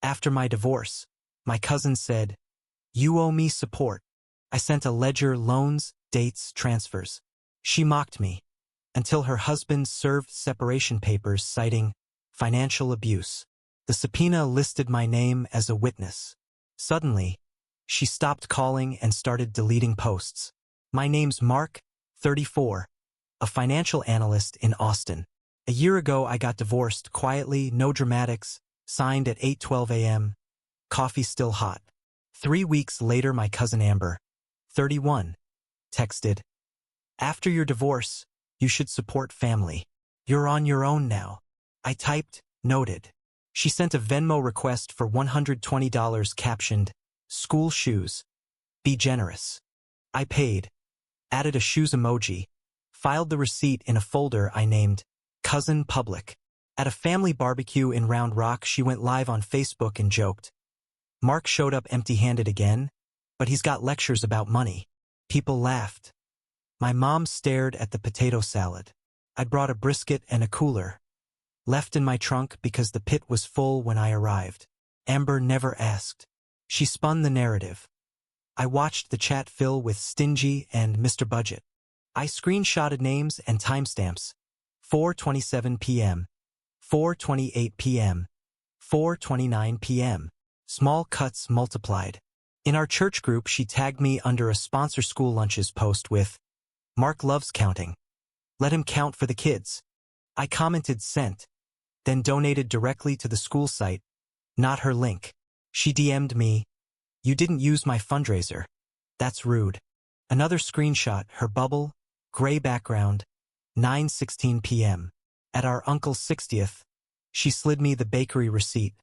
After my divorce, my cousin said, "You owe me support." I sent a ledger, loans, dates, transfers. She mocked me until her husband served separation papers citing financial abuse. The subpoena listed my name as a witness. Suddenly, she stopped calling and started deleting posts. My name's Mark, 34, a financial analyst in Austin. A year ago, I got divorced quietly, no dramatics, signed at 8:12 a.m., coffee still hot. 3 weeks later, my cousin Amber, 31, texted, "After your divorce, you should support family. You're on your own now." I typed, "Noted." She sent a Venmo request for $120 captioned, "School shoes. Be generous." I paid, added a shoes emoji, filed the receipt in a folder I named Cousin Public. At a family barbecue in Round Rock, she went live on Facebook and joked, "Mark showed up empty-handed again, but he's got lectures about money." People laughed. My mom stared at the potato salad. I'd brought a brisket and a cooler, left in my trunk because the pit was full when I arrived. Amber never asked. She spun the narrative. I watched the chat fill with stingy and Mr. Budget. I screenshotted names and timestamps. 4:27 p.m., 4:28 p.m., 4:29 p.m. Small cuts multiplied. In our church group, she tagged me under a sponsor school lunches post with, "Mark loves counting. Let him count for the kids." I commented sent, then donated directly to the school site, not her link. She DM'd me, "You didn't use my fundraiser. That's rude." Another screenshot, her bubble, gray background, 9:16 p.m. At our uncle's 60th, she slid me the bakery receipt,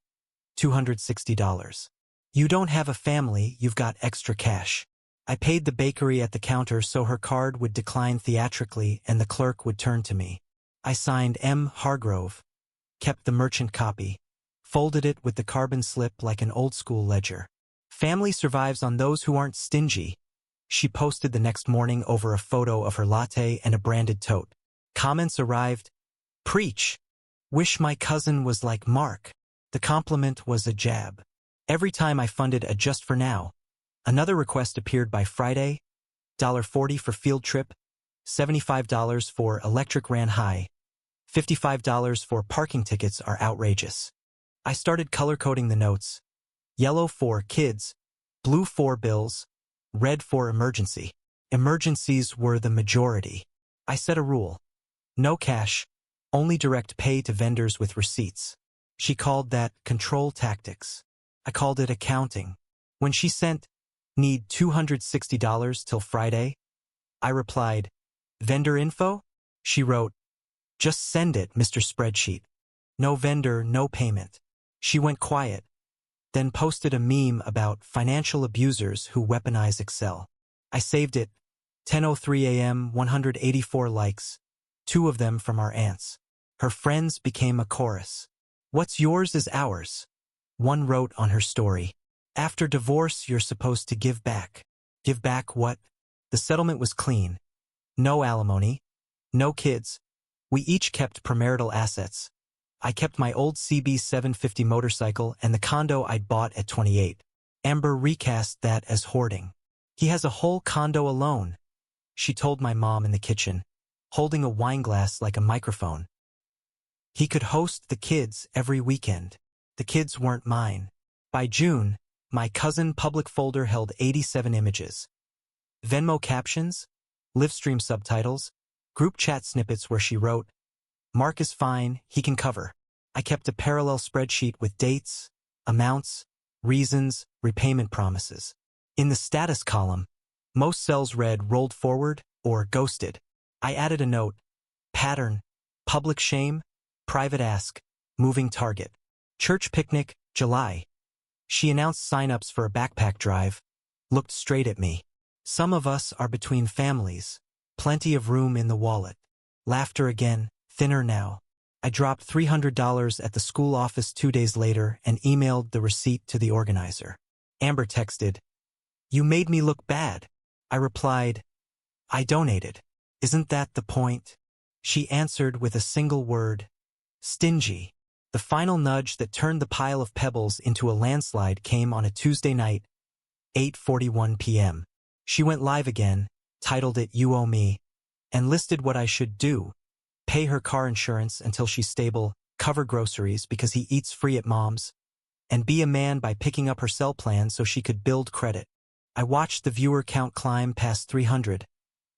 $260. "You don't have a family, you've got extra cash." I paid the bakery at the counter so her card would decline theatrically and the clerk would turn to me. I signed M. Hargrove, kept the merchant copy, folded it with the carbon slip like an old-school ledger. "Family survives on those who aren't stingy." She posted the next morning over a photo of her latte and a branded tote. Comments arrived, "Preach. Wish my cousin was like Mark." The compliment was a jab. Every time I funded a Just for Now, another request appeared by Friday, $40 for field trip, $75 for electric ran high, $55 for parking tickets are outrageous. I started color-coding the notes. Yellow for kids, blue for bills, red for emergency. Emergencies were the majority. I set a rule. No cash, only direct pay to vendors with receipts. She called that control tactics. I called it accounting. When she sent, "Need $260 till Friday," I replied, "Vendor info?" She wrote, "Just send it, Mr. Spreadsheet. No vendor, no payment." She went quiet, then posted a meme about financial abusers who weaponize Excel. I saved it, 10:03 a.m., 184 likes, 2 of them from our aunts. Her friends became a chorus. "What's yours is ours." One wrote on her story, "After divorce, you're supposed to give back." Give back what? The settlement was clean. No alimony, no kids. We each kept premarital assets. I kept my old CB 750 motorcycle and the condo I'd bought at 28. Amber recast that as hoarding. "He has a whole condo alone," she told my mom in the kitchen, holding a wine glass like a microphone. "He could host the kids every weekend." The kids weren't mine. By June, my cousin public folder held 87 images. Venmo captions, Livestream subtitles, group chat snippets where she wrote, "Mark is fine, he can cover." I kept a parallel spreadsheet with dates, amounts, reasons, repayment promises. In the status column, most cells read rolled forward or ghosted. I added a note, pattern, public shame, private ask, moving target. Church picnic, July. She announced sign-ups for a backpack drive, looked straight at me. "Some of us are between families, plenty of room in the wallet." Laughter again, thinner now. I dropped $300 at the school office 2 days later and emailed the receipt to the organizer. Amber texted, "You made me look bad." I replied, "I donated. Isn't that the point?" She answered with a single word, "Stingy." The final nudge that turned the pile of pebbles into a landslide came on a Tuesday night, 8:41 p.m. She went live again, titled it "You Owe Me," and listed what I should do: pay her car insurance until she's stable, cover groceries because he eats free at mom's, and be a man by picking up her cell plan so she could build credit. I watched the viewer count climb past 300,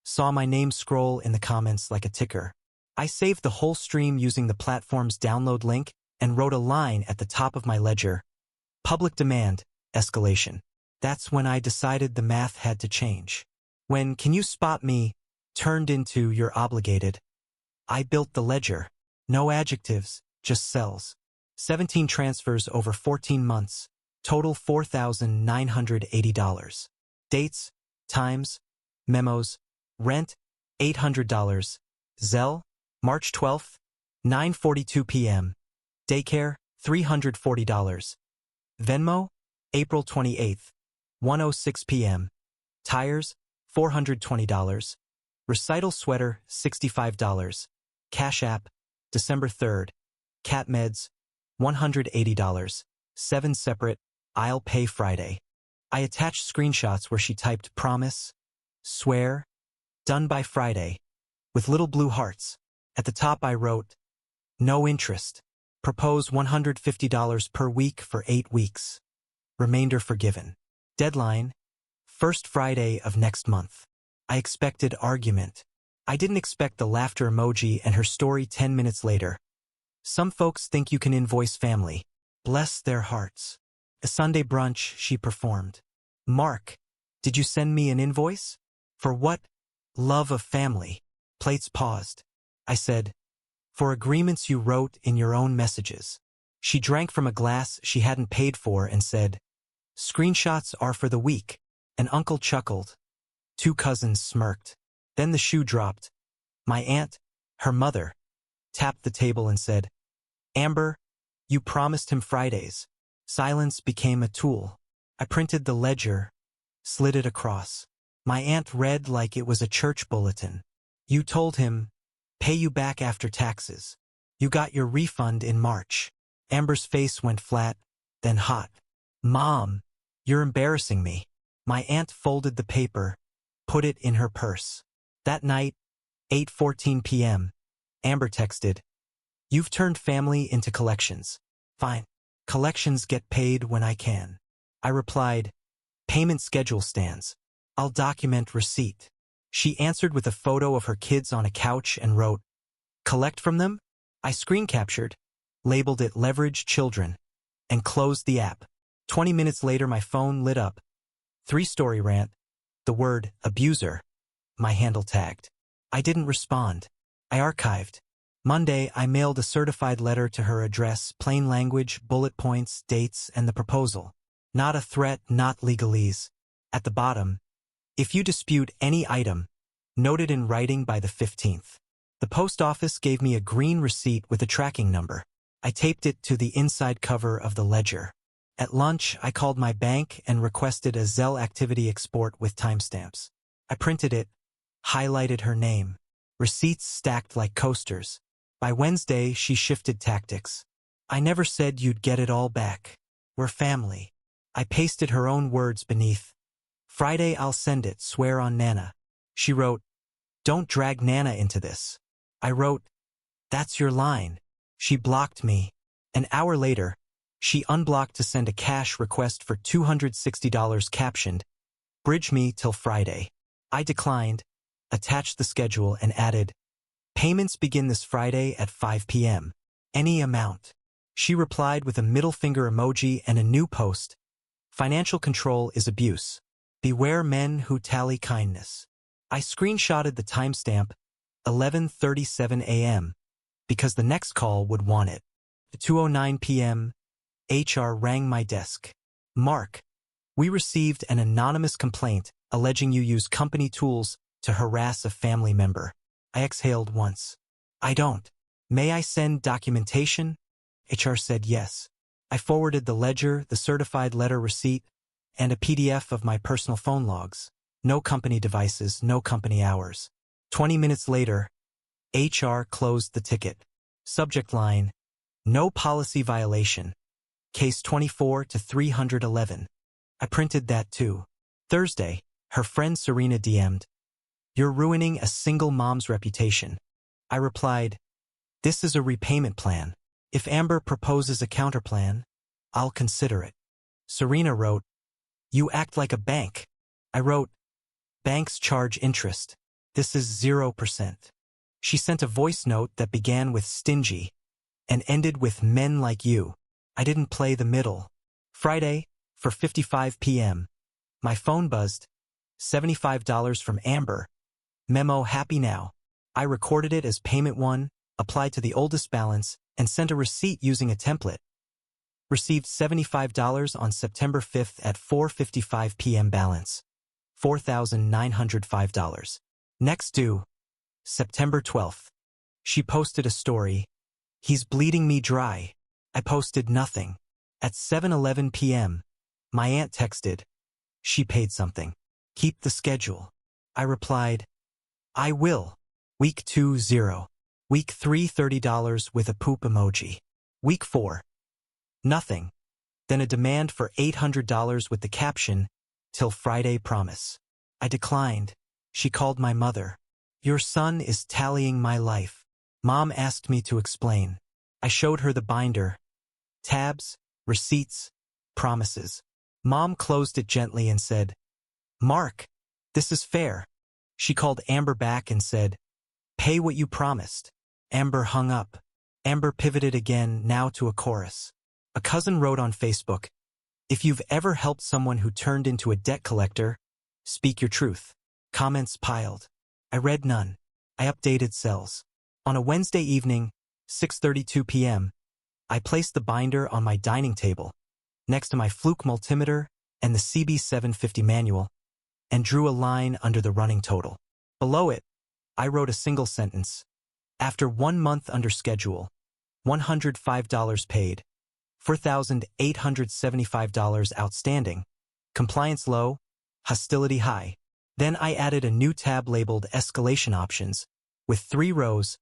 saw my name scroll in the comments like a ticker. I saved the whole stream using the platform's download link and wrote a line at the top of my ledger: public demand, escalation. That's when I decided the math had to change. When "can you spot me" turned into "you're obligated," I built the ledger. No adjectives, just cells. 17 transfers over 14 months, total $4,980. Dates, times, memos, rent, $800. Zelle, March 12th, 9:42 p.m. Daycare, $340. Venmo, April 28th, 1:06 p.m. Tires, $420. Recital sweater, $65. Cash App, December 3rd. Cat meds, $180. 7 separate, I'll pay Friday. I attached screenshots where she typed "promise," "swear," "done by Friday," with little blue hearts. At the top I wrote, "No interest. Propose $150 per week for 8 weeks. Remainder forgiven. Deadline, first Friday of next month." I expected argument. I didn't expect the laughter emoji and her story 10 minutes later. "Some folks think you can invoice family. Bless their hearts. A Sunday brunch," she performed. "Mark, did you send me an invoice? For what? Love of family." Plates paused. I said, "For agreements you wrote in your own messages." She drank from a glass she hadn't paid for and said, "Screenshots are for the week." An uncle chuckled. 2 cousins smirked. Then the shoe dropped. My aunt, her mother, tapped the table and said, "Amber, you promised him Fridays." Silence became a tool. I printed the ledger, slid it across. My aunt read like it was a church bulletin. "You told him, pay you back after taxes. You got your refund in March." Amber's face went flat, then hot. "Mom, you're embarrassing me." My aunt folded the paper, put it in her purse. That night, 8:14 p.m., Amber texted, "You've turned family into collections." "Fine. Collections get paid when I can." I replied, "Payment schedule stands. I'll document receipt." She answered with a photo of her kids on a couch and wrote, "Collect from them?" I screen captured, labeled it "Leverage Children," and closed the app. 20 minutes later my phone lit up. 3-story rant, the word "abuser," my handle tagged. I didn't respond. I archived. Monday, I mailed a certified letter to her address, plain language, bullet points, dates, and the proposal. Not a threat, not legalese. At the bottom, "If you dispute any item, noted in writing by the 15th. The post office gave me a green receipt with a tracking number. I taped it to the inside cover of the ledger. At lunch, I called my bank and requested a Zelle activity export with timestamps. I printed it, highlighted her name. Receipts stacked like coasters. By Wednesday, she shifted tactics. "I never said you'd get it all back. We're family." I pasted her own words beneath. "Friday I'll send it, swear on Nana." She wrote, "Don't drag Nana into this." I wrote, "That's your line." She blocked me. An hour later, she unblocked to send a cash request for $260 captioned, "Bridge me till Friday." I declined, attached the schedule, and added, "Payments begin this Friday at 5 p.m. Any amount." She replied with a middle finger emoji and a new post. "Financial control is abuse. Beware men who tally kindness." I screenshotted the timestamp, 11:37 a.m., because the next call would want it. At 2:09 p.m., HR rang my desk. "Mark, we received an anonymous complaint alleging you use company tools to harass a family member." I exhaled once. "I don't. May I send documentation?" HR said yes. I forwarded the ledger, the certified letter receipt, and a PDF of my personal phone logs. No company devices, no company hours. 20 minutes later, HR closed the ticket. Subject line, No policy violation. Case 24 to 311. I printed that too. Thursday, her friend Serena DM'd, "You're ruining a single mom's reputation." I replied, "This is a repayment plan. If Amber proposes a counterplan, I'll consider it." Serena wrote, "You act like a bank." I wrote, "Banks charge interest. This is 0%. She sent a voice note that began with "stingy" and ended with "men like you." I didn't play the middle. Friday, 4:55 p.m. My phone buzzed. $75 from Amber. Memo, happy now. I recorded it as payment 1, applied to the oldest balance, and sent a receipt using a template. Received $75 on September 5th at 4:55 p.m. balance. $4,905. Next due, September 12th. She posted a story. "He's bleeding me dry." I posted nothing. At 7:11 p.m., my aunt texted, "She paid something. Keep the schedule." I replied, "I will." Week 2, 0. Week 3, $30 with a poop emoji. Week 4, nothing. Then a demand for $800 with the caption, "Till Friday promise." I declined. She called my mother. "Your son is tallying my life." Mom asked me to explain. I showed her the binder. Tabs, receipts, promises. Mom closed it gently and said, "Mark, this is fair." She called Amber back and said, "Pay what you promised." Amber hung up. Amber pivoted again, now to a chorus. A cousin wrote on Facebook, "If you've ever helped someone who turned into a debt collector, speak your truth." Comments piled. I read none. I updated cells. On a Wednesday evening, 6:32 p.m., I placed the binder on my dining table, next to my Fluke multimeter and the CB750 manual, and drew a line under the running total. Below it, I wrote a single sentence. After 1 month under schedule, $105 paid, $4,875 outstanding, compliance low, hostility high. Then I added a new tab labeled Escalation Options, with 3 rows,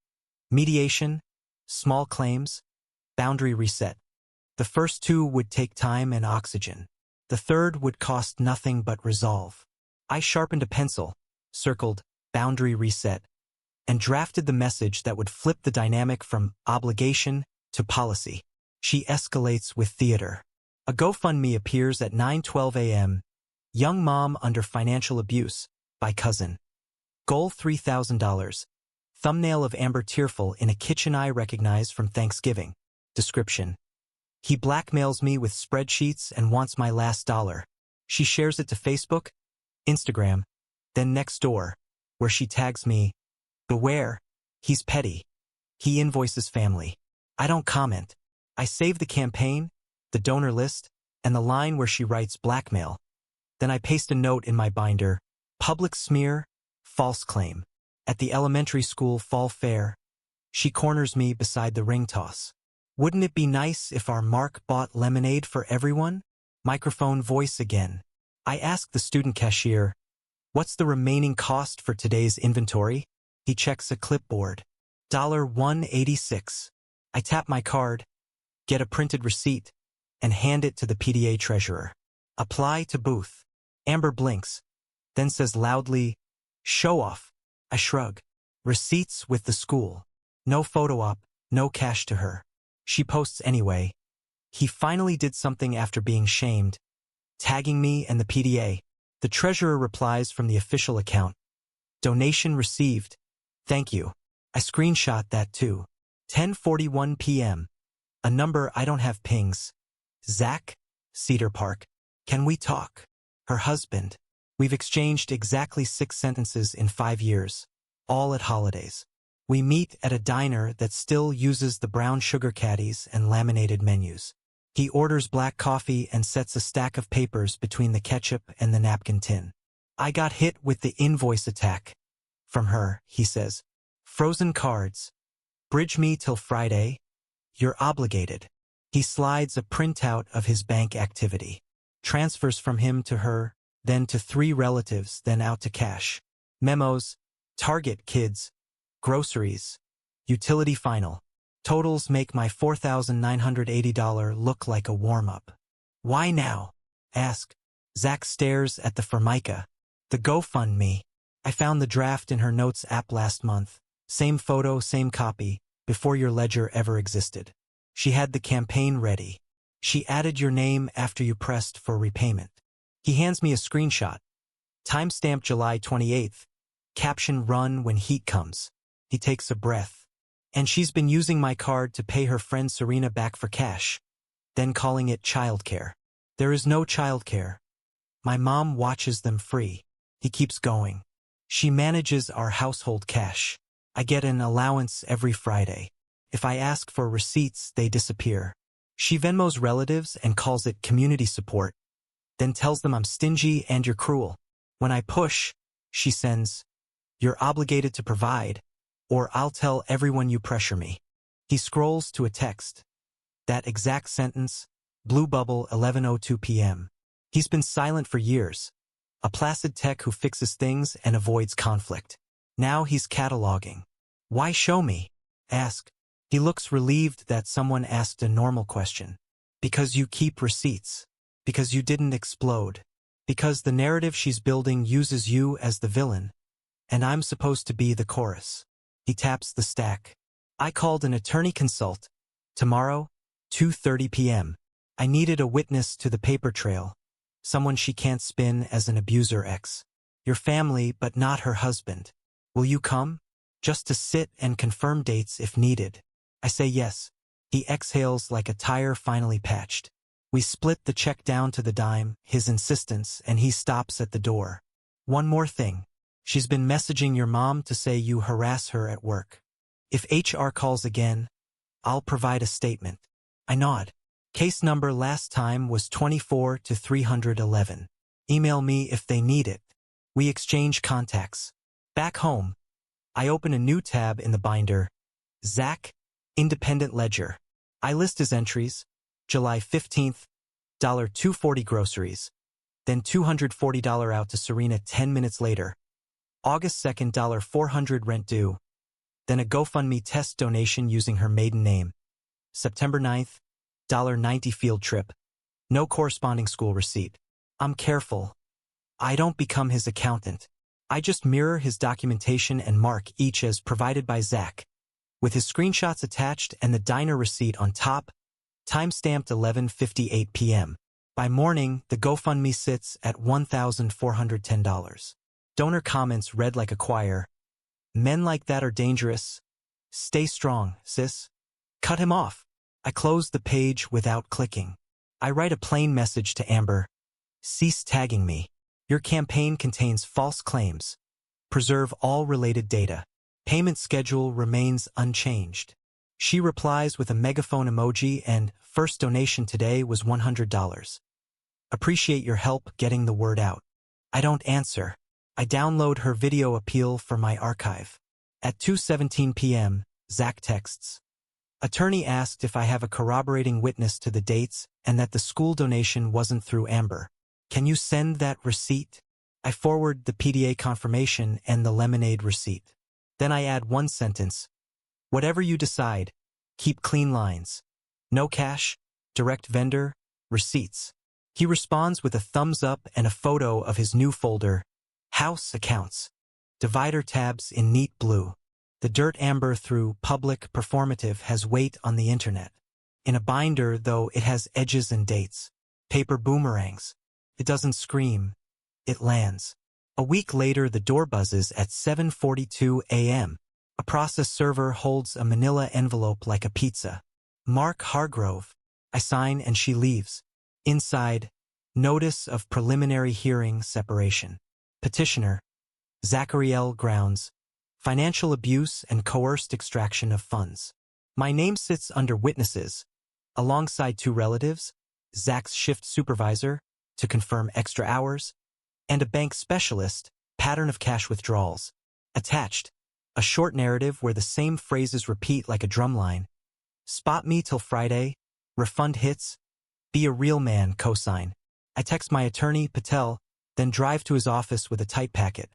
mediation, small claims, boundary reset. The first 2 would take time and oxygen. The third would cost nothing but resolve. I sharpened a pencil, circled boundary reset, and drafted the message that would flip the dynamic from obligation to policy. She escalates with theater. A GoFundMe appears at 9:12 a.m. Young mom under financial abuse, by cousin. Goal $3,000. Thumbnail of Amber tearful in a kitchen I recognize from Thanksgiving. Description: He blackmails me with spreadsheets and wants my last dollar. She shares it to Facebook, Instagram, then Nextdoor, where she tags me, "Beware, he's petty. He invoices family." I don't comment. I save the campaign, the donor list, and the line where she writes blackmail. Then I paste a note in my binder, "Public smear, false claim." At the elementary school fall fair, she corners me beside the ring toss. "Wouldn't it be nice if our Mark bought lemonade for everyone?" Microphone voice again. I ask the student cashier, "What's the remaining cost for today's inventory?" He checks a clipboard. $186. I tap my card, get a printed receipt, and hand it to the PDA treasurer. "Apply to booth." Amber blinks, then says loudly, "Show off." I shrug. Receipts with the school. No photo op, no cash to her. She posts anyway. "He finally did something after being shamed," tagging me and the PDA. The treasurer replies from the official account, "Donation received. Thank you." I screenshot that too. 10:41 p.m. A number I don't have pings. "Zach, Cedar Park. Can we talk?" Her husband. We've exchanged exactly 6 sentences in 5 years, all at holidays. We meet at a diner that still uses the brown sugar caddies and laminated menus. He orders black coffee and sets a stack of papers between the ketchup and the napkin tin. "I got hit with the invoice attack." From her, he says, "Frozen cards. Bridge me till Friday. You're obligated." He slides a printout of his bank activity. Transfers from him to her, then to 3 relatives, then out to cash. Memos: Target kids, groceries, utility final. Totals make my $4,980 look like a warm-up. Why now? Ask. Zach stares at the Formica. The GoFundMe. I found the draft in her notes app last month. Same photo, same copy, before your ledger ever existed. She had the campaign ready. She added your name after you pressed for repayment. He hands me a screenshot. Timestamp July 28th. Caption run when heat comes. He takes a breath. And she's been using my card to pay her friend Serena back for cash, then calling it childcare. There is no childcare. My mom watches them free. He keeps going. She manages our household cash. I get an allowance every Friday. If I ask for receipts, they disappear. She Venmos relatives and calls it community support, then tells them I'm stingy and you're cruel. When I push, she sends, "You're obligated to provide, or I'll tell everyone you pressure me." He scrolls to a text. That exact sentence, blue bubble 11:02 p.m. He's been silent for years. A placid tech who fixes things and avoids conflict. Now he's cataloging. Why show me? Ask. He looks relieved that someone asked a normal question. Because you keep receipts. Because you didn't explode. Because the narrative she's building uses you as the villain. And I'm supposed to be the chorus. He taps the stack. I called an attorney consult. Tomorrow, 2:30 p.m. I needed a witness to the paper trail. Someone she can't spin as an abuser ex. Your family, but not her husband. Will you come? Just to sit and confirm dates if needed. I say yes. He exhales like a tire finally patched. We split the check down to the dime, his insistence, and he stops at the door. One more thing. She's been messaging your mom to say you harass her at work. If HR calls again, I'll provide a statement. I nod. Case number last time was 24 to 311. Email me if they need it. We exchange contacts. Back home, I open a new tab in the binder. Zach, Independent Ledger. I list his entries. July 15th, $240 groceries. Then $240 out to Serena 10 minutes later. August 2nd, $400 rent due. Then a GoFundMe test donation using her maiden name. September 9th, $90 field trip. No corresponding school receipt. I'm careful. I don't become his accountant. I just mirror his documentation and mark each as provided by Zach. With his screenshots attached and the diner receipt on top, timestamped 11:58 p.m. By morning, the GoFundMe sits at $1,410. Donor comments read like a choir. Men like that are dangerous. Stay strong, sis. Cut him off. I close the page without clicking. I write a plain message to Amber. Cease tagging me. Your campaign contains false claims. Preserve all related data. Payment schedule remains unchanged. She replies with a megaphone emoji and first donation today was $100. Appreciate your help getting the word out. I don't answer. I download her video appeal for my archive. At 2:17 p.m., Zach texts. Attorney asked if I have a corroborating witness to the dates and that the school donation wasn't through Amber. Can you send that receipt? I forward the PDA confirmation and the lemonade receipt. Then I add one sentence. Whatever you decide, keep clean lines. No cash, direct vendor, receipts. He responds with a thumbs up and a photo of his new folder, House Accounts. Divider tabs in neat blue. The dirt amber through public performative has weight on the internet. In a binder, though, it has edges and dates. Paper boomerangs. It doesn't scream. It lands. A week later, the door buzzes at 7:42 a.m. A process server holds a manila envelope like a pizza. Mark Hargrove. I sign and she leaves. Inside, notice of preliminary hearing separation. Petitioner, Zachary L. Grounds. Financial abuse and coerced extraction of funds. My name sits under witnesses, alongside two relatives, Zach's shift supervisor, to confirm extra hours, and a bank specialist, pattern of cash withdrawals. Attached, a short narrative where the same phrases repeat like a drumline. Spot me till Friday, refund hits, be a real man, cosign. I text my attorney, Patel, then drive to his office with a type packet.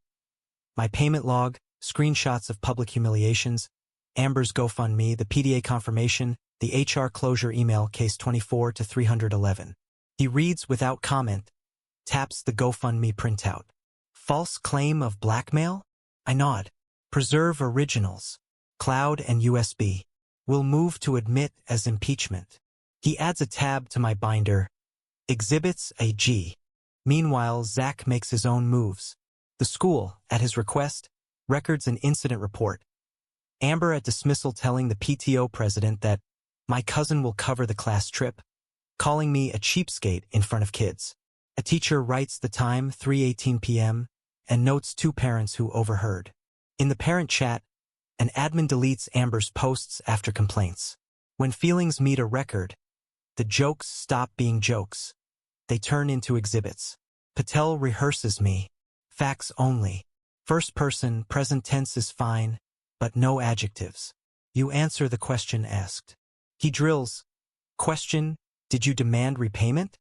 My payment log, screenshots of public humiliations, Amber's GoFundMe, the PDA confirmation, the HR closure email, case 24 to 311. He reads without comment, taps the GoFundMe printout. False claim of blackmail? I nod. Preserve originals. Cloud and USB. Will move to admit as impeachment. He adds a tab to my binder. Exhibits AG. Meanwhile, Zach makes his own moves. The school, at his request, records an incident report. Amber at dismissal telling the PTO president that my cousin will cover the class trip, calling me a cheapskate in front of kids. A teacher writes the time, 3:18 p.m., and notes two parents who overheard. In the parent chat, an admin deletes Amber's posts after complaints. When feelings meet a record, the jokes stop being jokes. They turn into exhibits. Patel rehearses me. Facts only. First person, present tense is fine, but no adjectives. You answer the question asked. He drills. Question, did you demand repayment?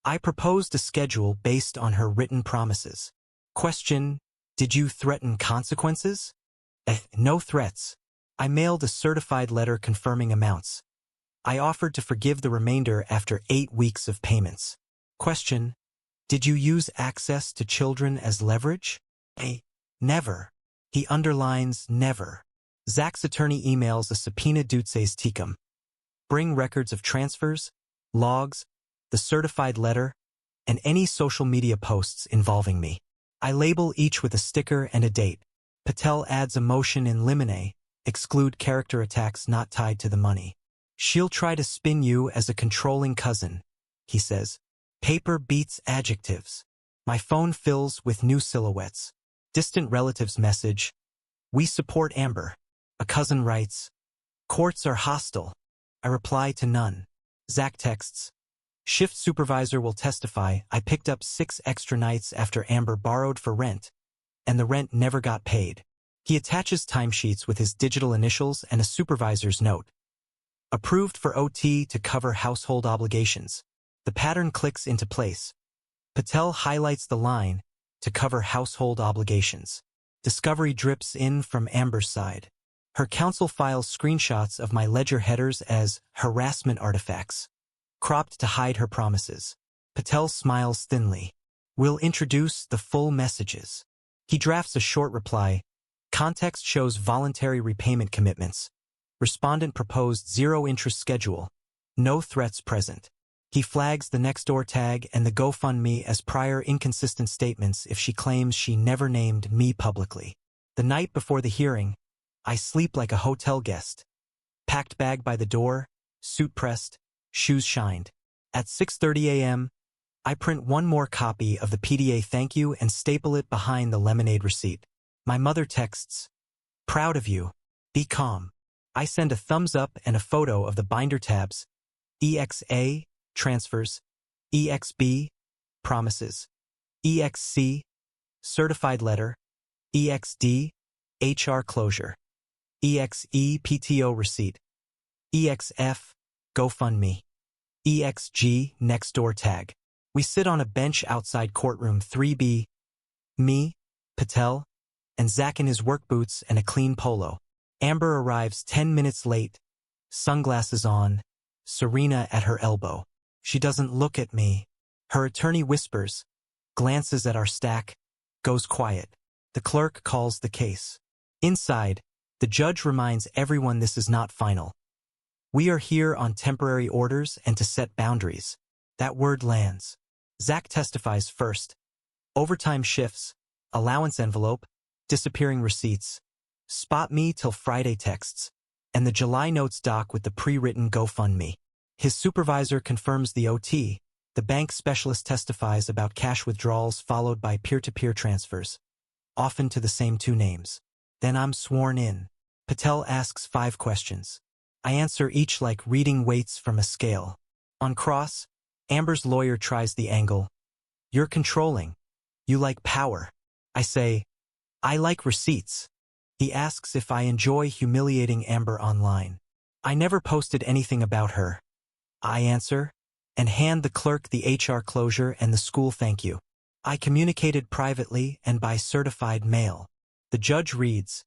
I proposed a schedule based on her written promises. Question, did you threaten consequences? No threats. I mailed a certified letter confirming amounts. I offered to forgive the remainder after 8 weeks of payments. Question, did you use access to children as leverage? Never. He underlines never. Zach's attorney emails a subpoena dutses tecum. Bring records of transfers, logs, the certified letter, and any social media posts involving me. I label each with a sticker and a date. Patel adds a motion in limine, exclude character attacks not tied to the money. She'll try to spin you as a controlling cousin, he says. Paper beats adjectives. My phone fills with new silhouettes. Distant relatives message. We support Amber. A cousin writes. Courts are hostile. I reply to none. Zach texts. Shift supervisor will testify I picked up 6 extra nights after Amber borrowed for rent, and the rent never got paid. He attaches timesheets with his digital initials and a supervisor's note. Approved for OT to cover household obligations. The pattern clicks into place. Patel highlights the line, to cover household obligations. Discovery drips in from Amber's side. Her counsel files screenshots of my ledger headers as harassment artifacts, cropped to hide her promises. Patel smiles thinly. We'll introduce the full messages. He drafts a short reply. Context shows voluntary repayment commitments. Respondent proposed zero-interest schedule. No threats present. He flags the Nextdoor tag and the GoFundMe as prior inconsistent statements if she claims she never named me publicly. The night before the hearing, I sleep like a hotel guest. Packed bag by the door, suit pressed, shoes shined. At 6:30 a.m., I print one more copy of the PDA thank you and staple it behind the lemonade receipt. My mother texts, proud of you. Be calm. I send a thumbs up and a photo of the binder tabs. EXA, transfers. EXB, promises. EXC, certified letter. EXD, HR closure. EXE, PTO receipt. EXF, GoFundMe. EXG, Nextdoor tag. We sit on a bench outside courtroom 3B. Me, Patel, and Zach in his work boots and a clean polo. Amber arrives 10 minutes late, sunglasses on, Serena at her elbow. She doesn't look at me. Her attorney whispers, glances at our stack, goes quiet. The clerk calls the case. Inside, the judge reminds everyone this is not final. We are here on temporary orders and to set boundaries. That word lands. Zach testifies first. Overtime shifts, allowance envelope, disappearing receipts. Spot me till Friday texts, and the July notes doc with the pre-written GoFundMe. His supervisor confirms the OT. The bank specialist testifies about cash withdrawals followed by peer-to-peer transfers, often to the same 2 names. Then I'm sworn in. Patel asks 5 questions. I answer each like reading weights from a scale. On cross, Amber's lawyer tries the angle. You're controlling. You like power. I say, I like receipts. He asks if I enjoy humiliating Amber online. I never posted anything about her. I answer, and hand the clerk the HR closure and the school thank you. I communicated privately and by certified mail. The judge reads,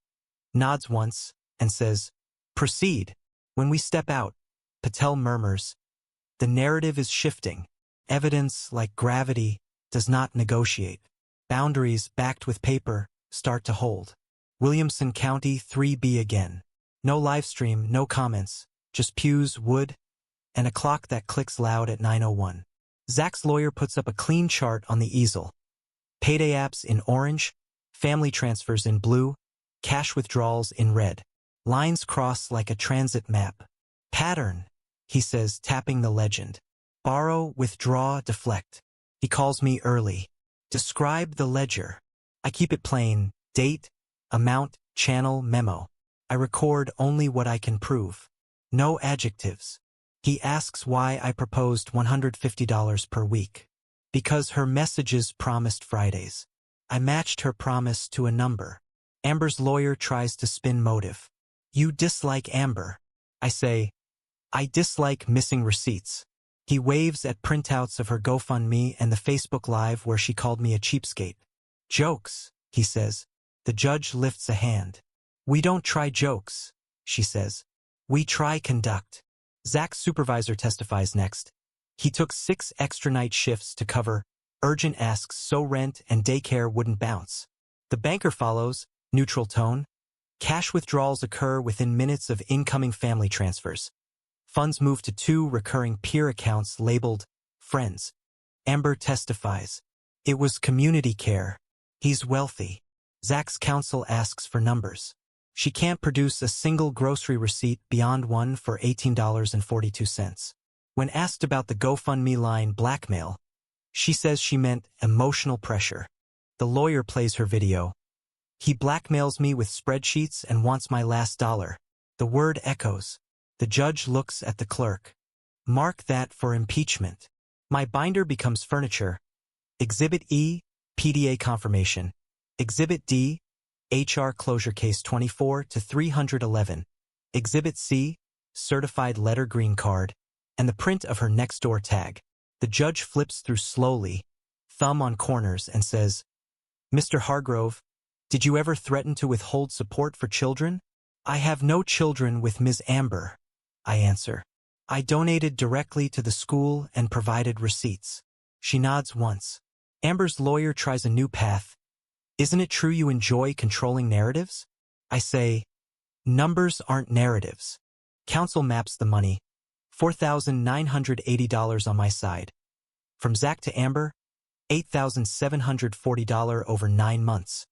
nods once, and says, "Proceed." When we step out, Patel murmurs, "The narrative is shifting. Evidence, like gravity, does not negotiate. Boundaries, backed with paper, start to hold." Williamson County 3B again. No live stream, no comments, just pews, wood, and a clock that clicks loud at 9:01. Zach's lawyer puts up a clean chart on the easel. Payday apps in orange, family transfers in blue, cash withdrawals in red. Lines cross like a transit map. "Pattern," he says, tapping the legend. "Borrow, withdraw, deflect." He calls me early. "Describe the ledger." I keep it plain: date, amount, channel, memo. I record only what I can prove. No adjectives. He asks why I proposed $150 per week. Because her messages promised Fridays. I matched her promise to a number. Amber's lawyer tries to spin motive. "You dislike Amber." I say, "I dislike missing receipts." He waves at printouts of her GoFundMe and the Facebook Live where she called me a cheapskate. "Jokes," he says. The judge lifts a hand. "We don't try jokes," she says. "We try conduct." Zach's supervisor testifies next. He took 6 extra night shifts to cover urgent asks so rent and daycare wouldn't bounce. The banker follows, neutral tone. Cash withdrawals occur within minutes of incoming family transfers. Funds move to 2 recurring peer accounts labeled Friends. Amber testifies. "It was community care. He's wealthy." Zach's counsel asks for numbers. She can't produce a single grocery receipt beyond one for $18.42. When asked about the GoFundMe line blackmail, she says she meant emotional pressure. The lawyer plays her video. "He blackmails me with spreadsheets and wants my last dollar." The word echoes. The judge looks at the clerk. "Mark that for impeachment." My binder becomes furniture. Exhibit E, PDA confirmation. Exhibit D, HR closure case 24 to 311. Exhibit C, certified letter green card, and the print of her next door tag. The judge flips through slowly, thumb on corners, and says, "Mr. Hargrove, did you ever threaten to withhold support for children?" "I have no children with Ms. Amber," I answer. "I donated directly to the school and provided receipts." She nods once. Amber's lawyer tries a new path. "Isn't it true you enjoy controlling narratives?" I say, "Numbers aren't narratives." Counsel maps the money. $4,980 on my side. From Zach to Amber, $8,740 over 9 months.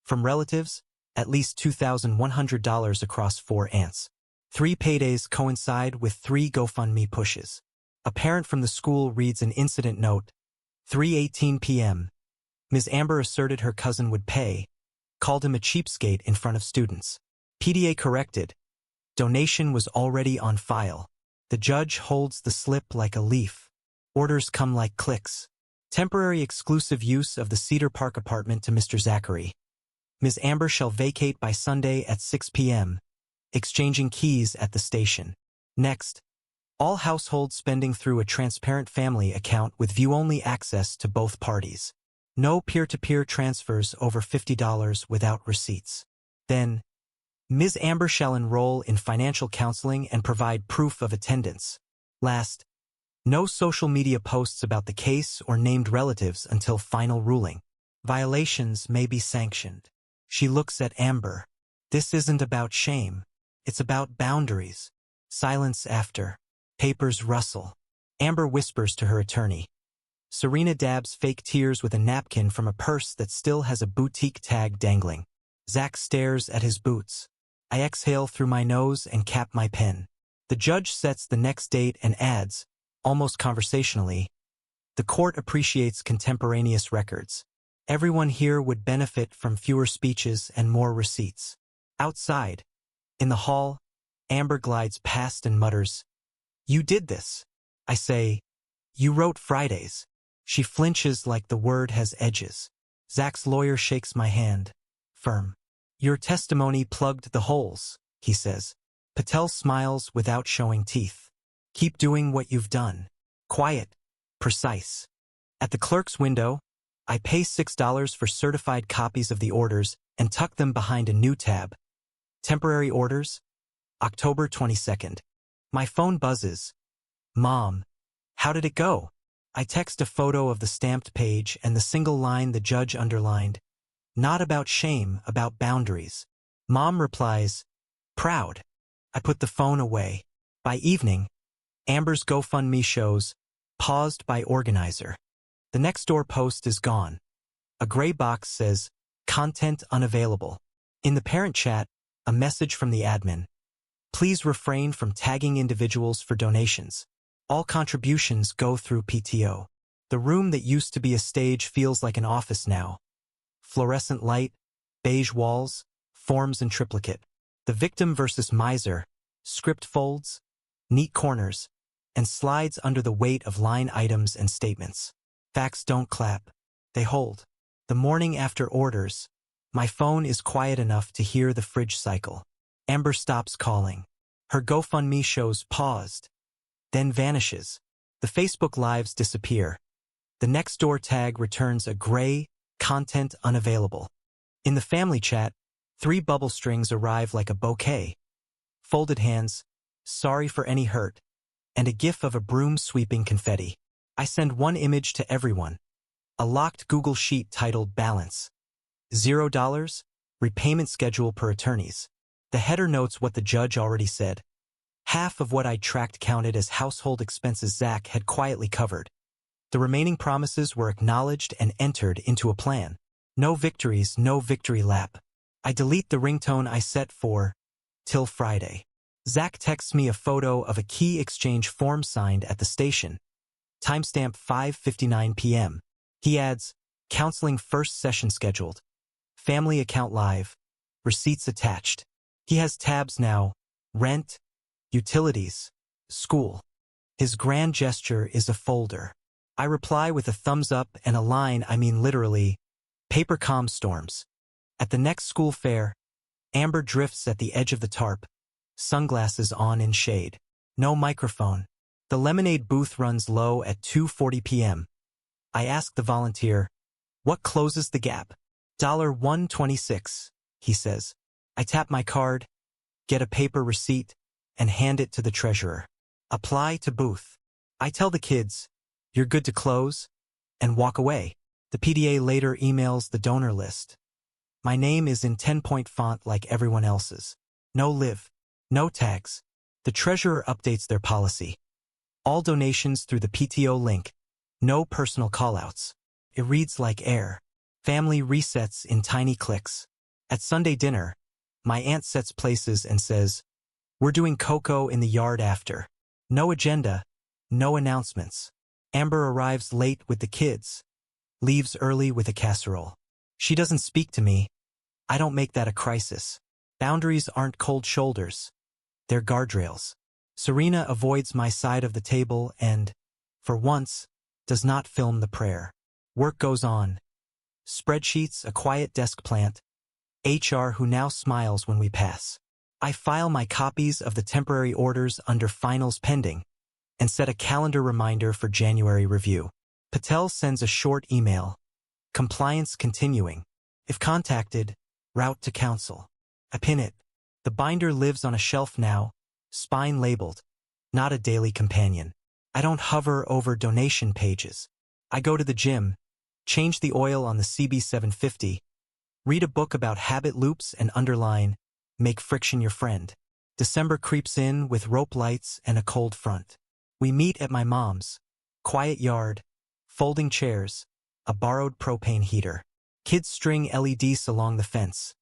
From relatives, at least $2,100 across 4 aunts. 3 paydays coincide with 3 GoFundMe pushes. A parent from the school reads an incident note. 3:18 p.m. Ms. Amber asserted her cousin would pay, called him a cheapskate in front of students. PDA corrected. Donation was already on file. The judge holds the slip like a leaf. Orders come like clicks. Temporary exclusive use of the Cedar Park apartment to Mr. Zachary. Ms. Amber shall vacate by Sunday at 6 p.m., exchanging keys at the station. Next, all household spending through a transparent family account with view-only access to both parties. No peer-to-peer transfers over $50 without receipts. Then, Ms. Amber shall enroll in financial counseling and provide proof of attendance. Last, no social media posts about the case or named relatives until final ruling. Violations may be sanctioned. She looks at Amber. This isn't about shame. It's about boundaries. Silence after. Papers rustle. Amber whispers to her attorney. Serena dabs fake tears with a napkin from a purse that still has a boutique tag dangling. Zach stares at his boots. I exhale through my nose and cap my pen. The judge sets the next date and adds, almost conversationally, "The court appreciates contemporaneous records. Everyone here would benefit from fewer speeches and more receipts." Outside, in the hall, Amber glides past and mutters, "You did this." I say, "You wrote Fridays." She flinches like the word has edges. Zach's lawyer shakes my hand. Firm. "Your testimony plugged the holes," he says. Patel smiles without showing teeth. "Keep doing what you've done. Quiet. Precise." At the clerk's window, I pay $6 for certified copies of the orders and tuck them behind a new tab. Temporary orders, October 22nd. My phone buzzes. Mom, how did it go? I text a photo of the stamped page and the single line the judge underlined. Not about shame, about boundaries. Mom replies, proud. I put the phone away. By evening, Amber's GoFundMe shows, paused by organizer. The Nextdoor post is gone. A gray box says, content unavailable. In the parent chat, a message from the admin. Please refrain from tagging individuals for donations. All contributions go through PTO. The room that used to be a stage feels like an office now. Fluorescent light, beige walls, forms in triplicate. The victim versus miser, script folds, neat corners, and slides under the weight of line items and statements. Facts don't clap. They hold. The morning after orders, my phone is quiet enough to hear the fridge cycle. Amber stops calling. Her GoFundMe shows paused, then vanishes. The Facebook Lives disappear. The Nextdoor tag returns a gray, content unavailable. In the family chat, 3 bubble strings arrive like a bouquet. Folded hands, sorry for any hurt, and a gif of a broom sweeping confetti. I send one image to everyone. A locked Google Sheet titled Balance. $0, repayment schedule per attorneys. The header notes what the judge already said. Half of what I tracked counted as household expenses Zach had quietly covered. The remaining promises were acknowledged and entered into a plan. No victories, no victory lap. I delete the ringtone I set for till Friday. Zach texts me a photo of a key exchange form signed at the station. Timestamp 5:59 p.m. He adds, counseling first session scheduled. Family account live. Receipts attached. He has tabs now. Rent, utilities, school. His grand gesture is a folder. I reply with a thumbs up and a line, I mean literally, paper calm storms. At the next school fair, Amber drifts at the edge of the tarp, sunglasses on in shade. No microphone. The lemonade booth runs low at 2:40 p.m. I ask the volunteer, what closes the gap? $1.26, he says. I tap my card, get a paper receipt, and hand it to the treasurer. Apply to booth. I tell the kids, you're good to close, and walk away. The PDA later emails the donor list. My name is in 10-point font like everyone else's. No live. No tags. The treasurer updates their policy. All donations through the PTO link. No personal callouts. It reads like air. Family resets in tiny clicks. At Sunday dinner, my aunt sets places and says, we're doing cocoa in the yard after. No agenda, no announcements. Amber arrives late with the kids, leaves early with a casserole. She doesn't speak to me. I don't make that a crisis. Boundaries aren't cold shoulders. They're guardrails. Serena avoids my side of the table and, for once, does not film the prayer. Work goes on. Spreadsheets, a quiet desk plant. HR who now smiles when we pass. I file my copies of the temporary orders under finals pending and set a calendar reminder for January review. Patel sends a short email. Compliance continuing. If contacted, route to counsel. I pin it. The binder lives on a shelf now, spine labeled, not a daily companion. I don't hover over donation pages. I go to the gym, change the oil on the CB750, read a book about habit loops and underline, make friction your friend. December creeps in with rope lights and a cold front. We meet at my mom's. Quiet yard, folding chairs, a borrowed propane heater. Kids string LEDs along the fence.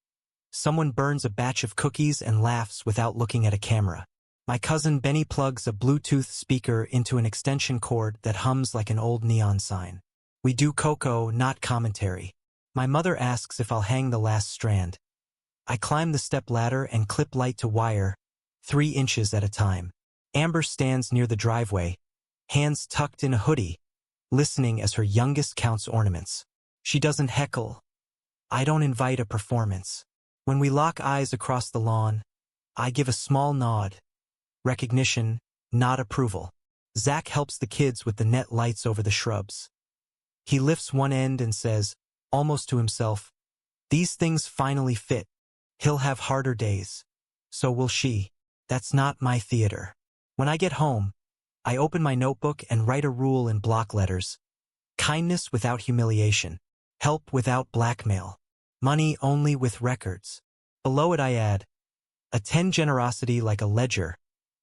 Someone burns a batch of cookies and laughs without looking at a camera. My cousin Benny plugs a Bluetooth speaker into an extension cord that hums like an old neon sign. We do cocoa, not commentary. My mother asks if I'll hang the last strand. I climb the step ladder and clip light to wire, 3 inches at a time. Amber stands near the driveway, hands tucked in a hoodie, listening as her youngest counts ornaments. She doesn't heckle. I don't invite a performance. When we lock eyes across the lawn, I give a small nod. Recognition, not approval. Zach helps the kids with the net lights over the shrubs. He lifts one end and says, almost to himself, these things finally fit. He'll have harder days. so will she. That's not my theater. When I get home, I open my notebook and write a rule in block letters. Kindness without humiliation. Help without blackmail. Money only with records. Below it I add, attend generosity like a ledger.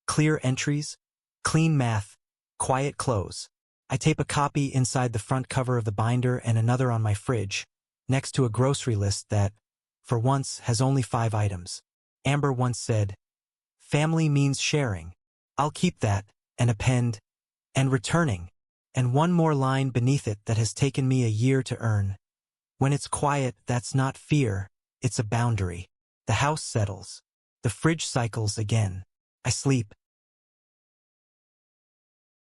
Clear entries, clean math, quiet close. I tape a copy inside the front cover of the binder and another on my fridge, next to a grocery list that, for once, has only 5 items. Amber once said, "Family means sharing." I'll keep that, and append, "and returning," and one more line beneath it that has taken me a year to earn. When it's quiet, that's not fear, it's a boundary. The house settles. The fridge cycles again. I sleep,